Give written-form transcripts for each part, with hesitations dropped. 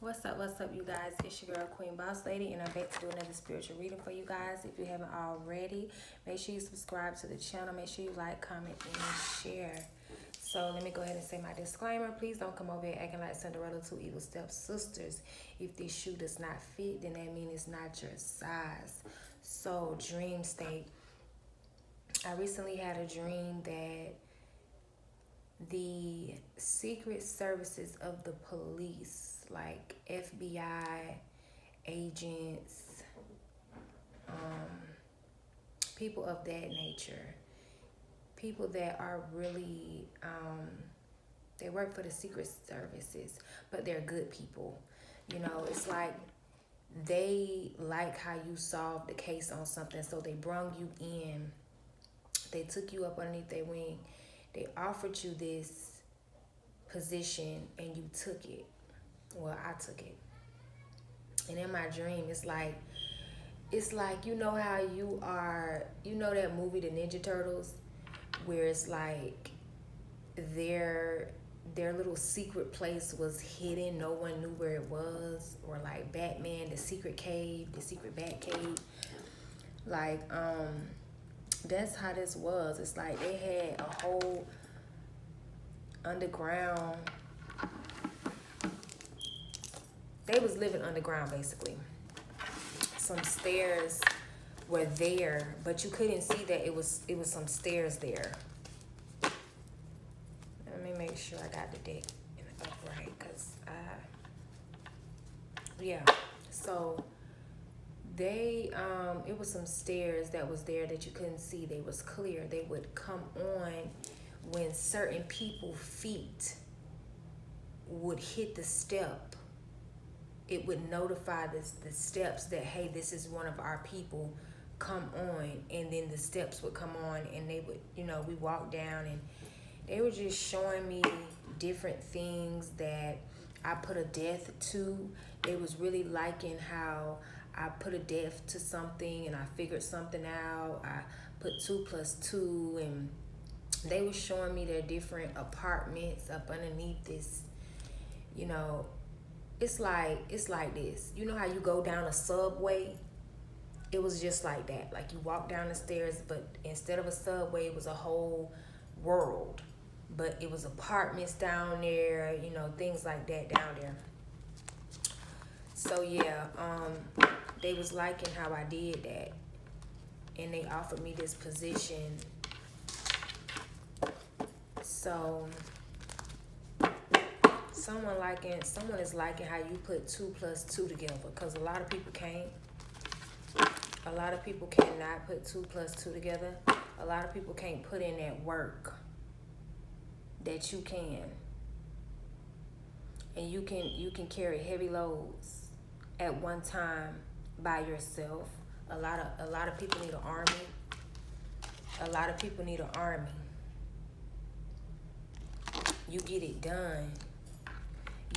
What's up, you guys? It's your girl, Queen Boss Lady, and I'm back to do another spiritual reading for you guys. If you haven't already, make sure you subscribe to the channel. Make sure you like, comment, and share. So let me go ahead and say my disclaimer. Please don't come over here acting like Cinderella two evil stepsisters. If this shoe does not fit, then that means it's not your size. So dream state. I recently had a dream that the secret services of the police, like FBI agents, people of that nature, people that are really, they work for the secret services, but they're good people. You know, it's like they like how you solved the case on something, so they brung you in. They took you up underneath their wing. They offered you this position and you took it. Well, I took it. And in my dream, it's like you know how you know that movie The Ninja Turtles, where it's like their little secret place was hidden, no one knew where it was, or like Batman, the secret cave, the secret bat cave. Like that's how this was. It's like they had a whole underground, they was living underground basically. Some stairs were there, but you couldn't see that it was some stairs there. Let me make sure I got the deck upright, because yeah. So they it was some stairs that was there that you couldn't see. They was clear. They would come on when certain people feet would hit the step. It would notify the steps that, hey, this is one of our people, come on. And then the steps would come on, and they would, we walked down, and they were just showing me different things that I put a death to. They was really liking how I put a death to something and I figured something out. I put 2 plus 2, and they were showing me their different apartments up underneath this, it's like this. You know how you go down a subway? It was just like that. Like you walk down the stairs, but instead of a subway, it was a whole world. But it was apartments down there, things like that down there. So yeah, they was liking how I did that. And they offered me this position. So someone is liking how you put 2 plus 2 together, because a lot of people can't. A lot of people cannot put 2 plus 2 together. A lot of people can't put in that work that you can. And you can carry heavy loads at one time by yourself. A lot of people need an army. A lot of people need an army. You get it done.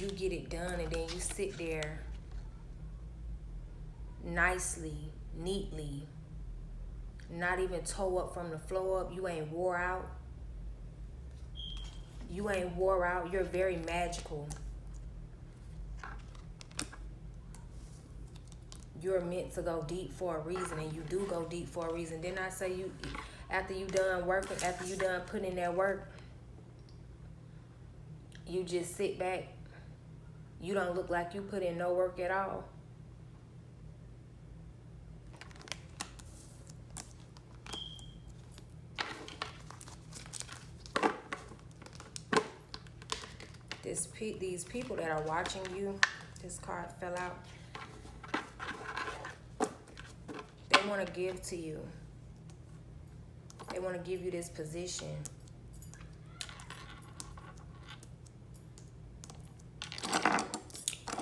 You get it done, and then you sit there nicely, neatly, not even toe up from the floor up. You ain't wore out. You ain't wore out. You're very magical. You're meant to go deep for a reason, and you do go deep for a reason. Didn't I say you, after you done working, after you done putting in that work, you just sit back? You don't look like you put in no work at all. These people that are watching you, this card fell out. They want to give to you. They want to give you this position.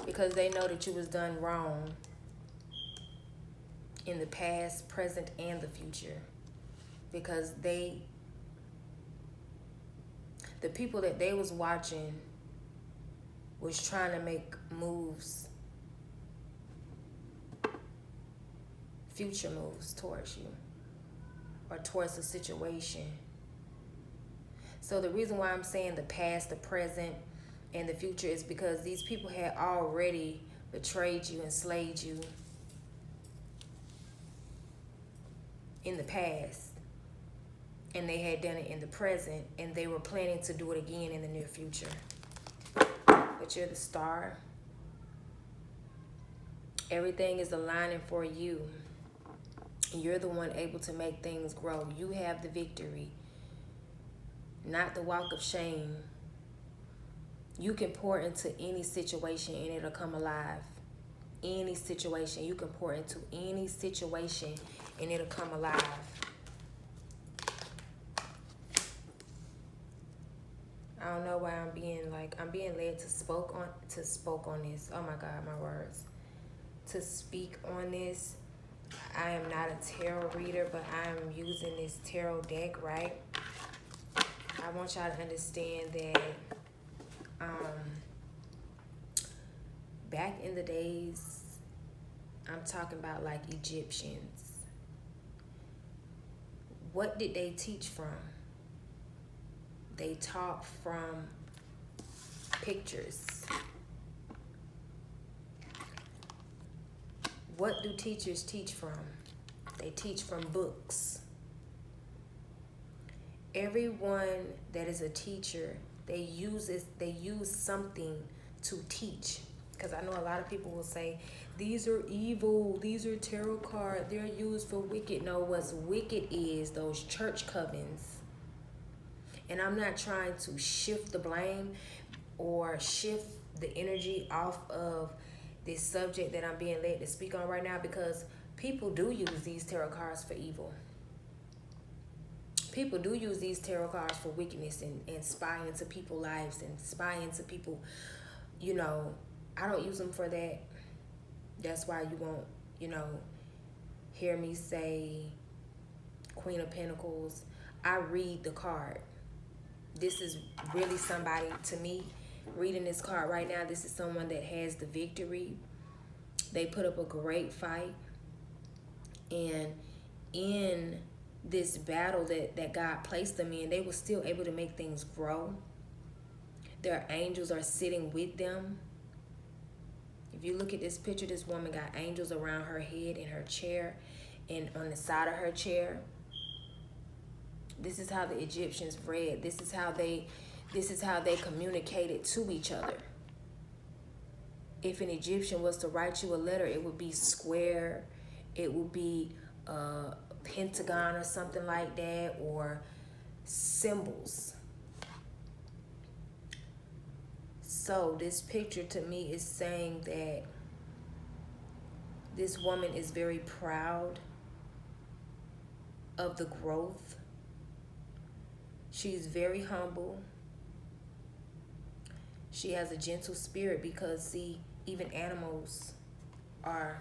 Because they know that you was done wrong in the past, present, and the future. Because the people that they was watching was trying to make moves, future moves towards you or towards the situation. So the reason why I'm saying the past, the present, And the future is because these people had already betrayed you and slayed you in the past. And they had done it in the present. And they were planning to do it again in the near future. But you're the star. Everything is aligning for you. You're the one able to make things grow. You have the victory, not the walk of shame. You can pour into any situation and it'll come alive. Any situation. You can pour into any situation and it'll come alive. I don't know why I'm being led to spoke on this. Oh my God, my words. To speak on this. I am not a tarot reader, but I am using this tarot deck, right? I want y'all to understand that back in the days, I'm talking about like Egyptians. What did they teach from? They taught from pictures. What do teachers teach from? They teach from books. Everyone that is a teacher, they use something to teach. Because I know a lot of people will say, these are evil, these are tarot cards, they're used for wicked. No, what's wicked is those church covens. And I'm not trying to shift the blame or shift the energy off of this subject that I'm being led to speak on right now, because people do use these tarot cards for evil. People do use these tarot cards for wickedness and spy into people's lives and spy into people. You know, I don't use them for that. That's why you won't, hear me say Queen of Pentacles. I read the card. This is really somebody, to me, reading this card right now, this is someone that has the victory. They put up a great fight. And in this battle that God placed them in, they were still able to make things grow. Their angels are sitting with them. If you look at this picture, this woman got angels around her head in her chair and on the side of her chair. This is how the Egyptians read. This is how they communicated to each other. If an Egyptian was to write you a letter, it would be square, it would be a pentagon or something like that, or symbols. So this picture to me is saying that this woman is very proud of the growth. She's very humble. She has a gentle spirit because, see, even animals are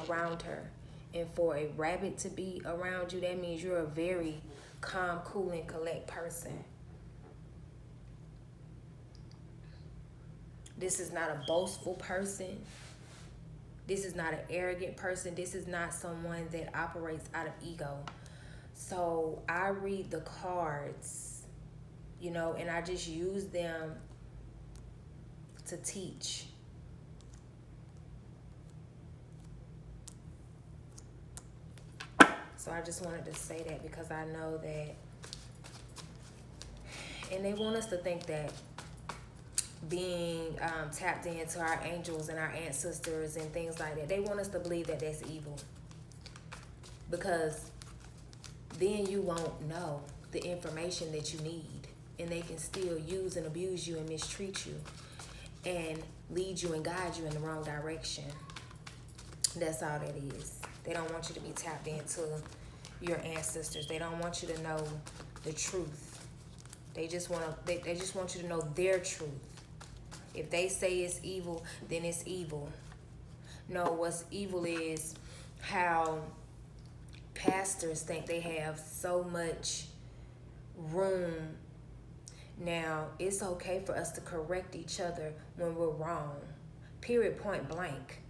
around her. And for a rabbit to be around you, that means you're a very calm, cool, and collect person. This is not a boastful person. This is not an arrogant person. This is not someone that operates out of ego. So I read the cards, and I just use them to teach. So I just wanted to say that because I know that, and they want us to think that being tapped into our angels and our ancestors and things like that, they want us to believe that that's evil, because then you won't know the information that you need, and they can still use and abuse you and mistreat you and lead you and guide you in the wrong direction. That's all that is. They don't want you to be tapped into your ancestors. They don't want you to know the truth. They just want you to know their truth. If they say it's evil, then it's evil. No, what's evil is how pastors think they have so much room. Now, it's okay for us to correct each other when we're wrong. Period, point blank.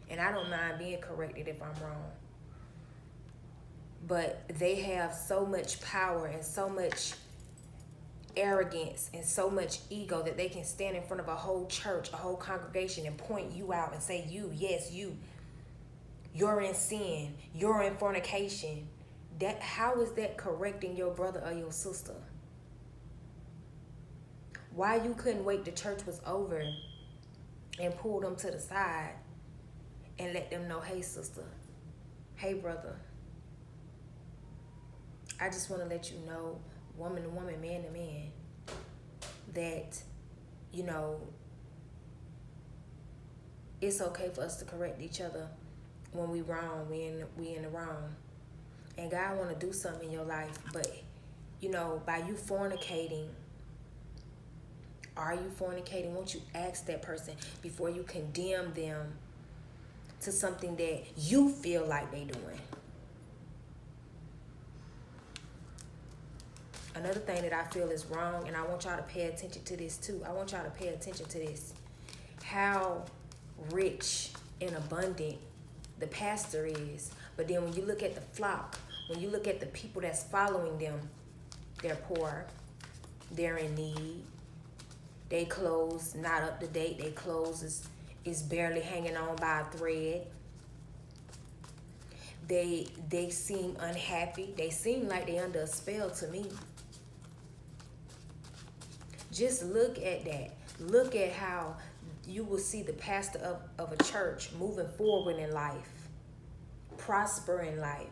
And I don't mind being corrected if I'm wrong. But they have so much power and so much arrogance and so much ego that they can stand in front of a whole church, a whole congregation, and point you out and say, you're in sin, you're in fornication. That, how is that correcting your brother or your sister? Why you couldn't wait till church was over and pull them to the side and let them know, hey sister, hey brother, I just want to let you know, woman to woman, man to man, that, you know, it's okay for us to correct each other when we wrong, we in the wrong. And God want to do something in your life, but, you know, by you fornicating, are you fornicating? Won't you ask that person before you condemn them to something that you feel like they doing? Another thing that I feel is wrong, and I want y'all to pay attention to this too. I want y'all to pay attention to this. How rich and abundant the pastor is. But then when you look at the flock, when you look at the people that's following them, they're poor, they're in need, they clothes not up to date, they clothes is barely hanging on by a thread. They seem unhappy. They seem like they under a spell to me. Just look at that. Look at how you will see the pastor of a church moving forward in life, prospering in life,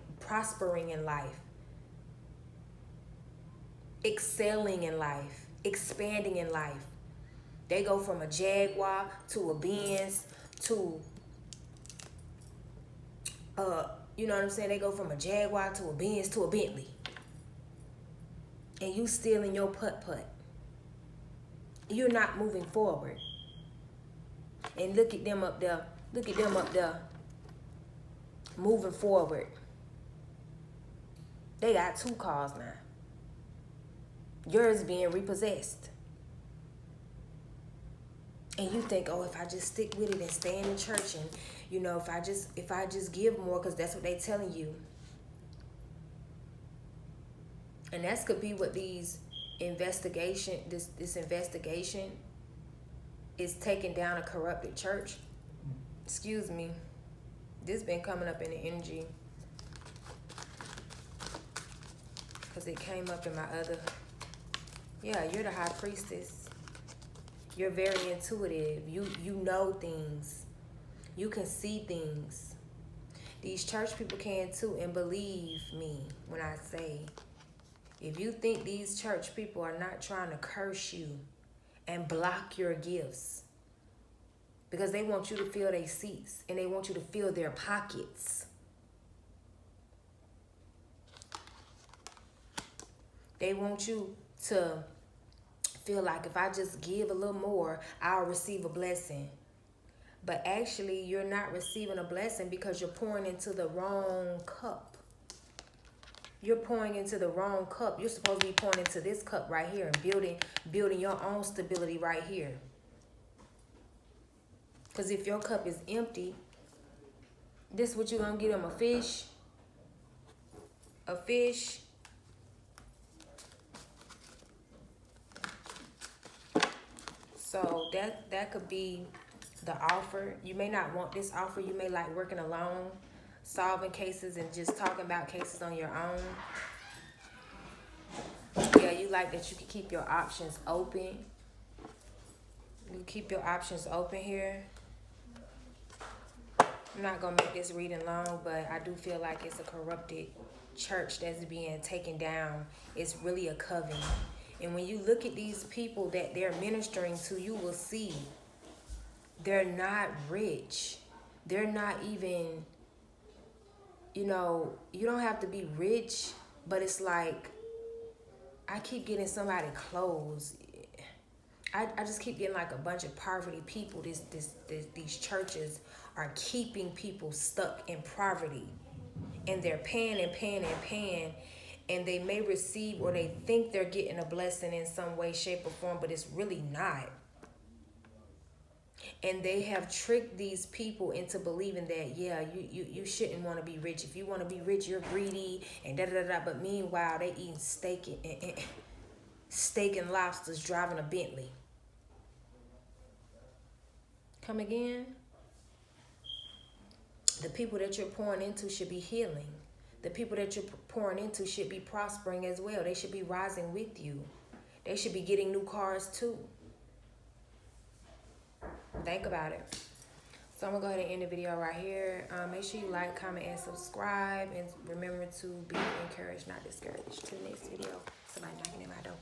excelling in life, expanding in life. They go from a Jaguar to a Benz to, you know what I'm saying? They go from a Jaguar to a Benz to a Bentley. And you still in your putt-putt. You're not moving forward. And look at them up there. Look at them up there. Moving forward. They got 2 cars now. Yours being repossessed. And you think, oh, if I just stick with it and stay in the church, and you know, if I just give more, because that's what they telling you. And that's could be what this investigation is taking down a corrupted church. Excuse me. This been coming up in the energy, because it came up in my other. Yeah, you're the high priestess. You're very intuitive. You know things. You can see things. These church people can too, and believe me when I say, if you think these church people are not trying to curse you and block your gifts because they want you to fill their seats and they want you to fill their pockets. They want you to feel like if I just give a little more, I'll receive a blessing. But actually, you're not receiving a blessing because you're pouring into the wrong cup. You're pouring into the wrong cup. You're supposed to be pouring into this cup right here and building your own stability right here. Because if your cup is empty, this what you're going to get them, a fish. A fish. So that could be the offer. You may not want this offer. You may like working alone, solving cases and just talking about cases on your own. Yeah, you like that you can keep your options open. You keep your options open here. I'm not going to make this reading long, but I do feel like it's a corrupted church that's being taken down. It's really a coven. And when you look at these people that they're ministering to, you will see they're not rich. They're not even, you know, you don't have to be rich, but it's like, I keep getting somebody clothes. I just keep getting like a bunch of poverty people. These churches are keeping people stuck in poverty. And they're paying and paying and paying. And they may receive or they think they're getting a blessing in some way, shape, or form, but it's really not. And they have tricked these people into believing that, yeah, you shouldn't want to be rich. If you want to be rich, you're greedy and da-da-da-da. But meanwhile, they eating steak steak and lobsters driving a Bentley. Come again? The people that you're pouring into should be healing. The people that you're pouring into should be prospering as well. They should be rising with you. They should be getting new cars too. Think about it. So I'm going to go ahead and end the video right here. Make sure you like, comment, and subscribe. And remember to be encouraged, not discouraged. Till the next video. Somebody knocking at my door.